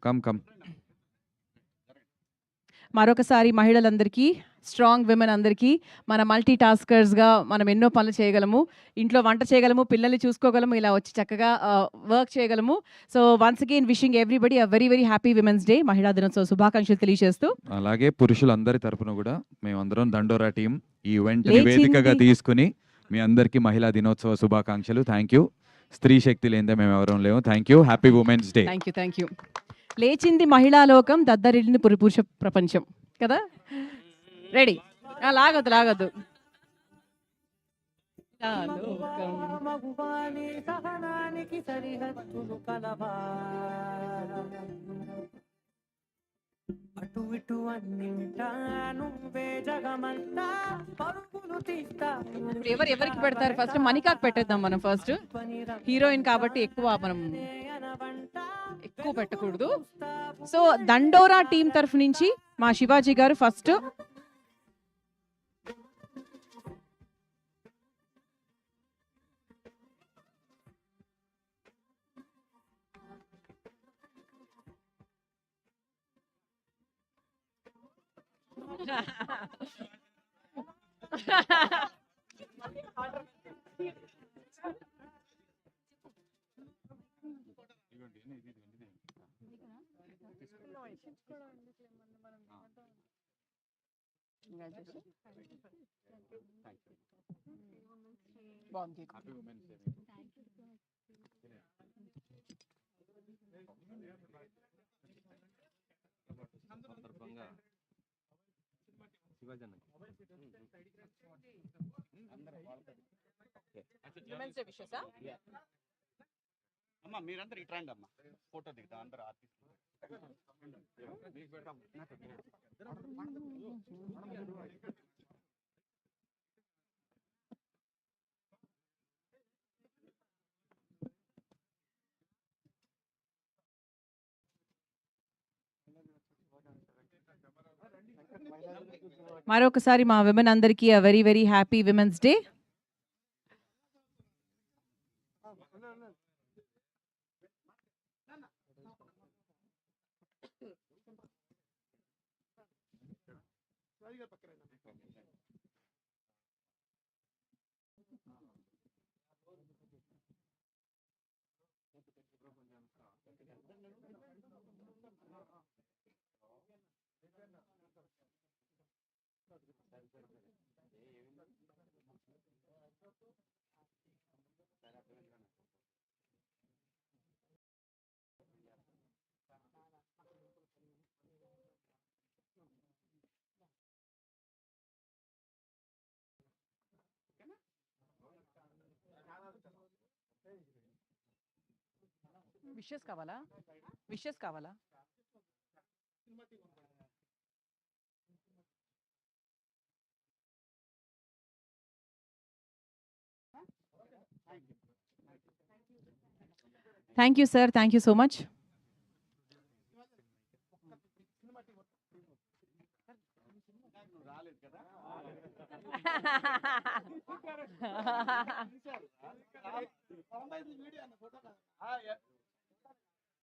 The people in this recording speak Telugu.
Come come. మరొకసారి మహిళలందరికీ, స్ట్రాంగ్ విమెన్ అందరికీ, మన మల్టీ టాస్కర్స్గా మనం ఎన్నో పనులు చేయగలము. ఇంట్లో వంట చేయగలము, పిల్లల్ని చూసుకోగలము, ఇలా వచ్చి చక్కగా వర్క్ చేయగలము. So once again wishing everybody అ very very happy women's day. మహిళా దినోత్సవ శుభాకాంక్షలు తెలియజేస్తూ, అలాగే పురుషులందరి తరపున కూడా మేమందరం దండోరా టీం ఈ ఈవెంట్ని లేచింది. వేదికగా తీసుకుని మీ అందరికీ మహిళా దినోత్సవ శుభాకాంక్షలు. Thank you. స్త్రీ శక్తి లేనిదే మేము ఎవరం లేము. Thank you. Happy women's day. Thank you. లేచింది మహిళా లోకం, దద్దరిల్లింది పురుష ప్రపంచం కదా. రెడీ. లాగొద్దు. అటు ఇటు అన్నింటా నువ్వే జగమంతా పరుగులు తీస్తా. ఇప్పుడు ఎవరికి పెడతారు? ఫస్ట్ మణికాకు పెట్టేద్దాం మనం. ఫస్ట్ హీరోయిన్ కాబట్టి ఎక్కువ పెట్టకూడదు. సో దండోరా టీం తరఫు నుంచి మా శివాజీ గారు ఫస్ట్. అమ్మా మీరందరూ ఇటు రండి అమ్మా, ఫోటో దిగుతాం అందరూ ఆర్టిస్ట్. మరొకసారి మా విమెన్ అందరికీ a very very happy women's day. Wishes కావాలా? Thank you sir, thank you so much.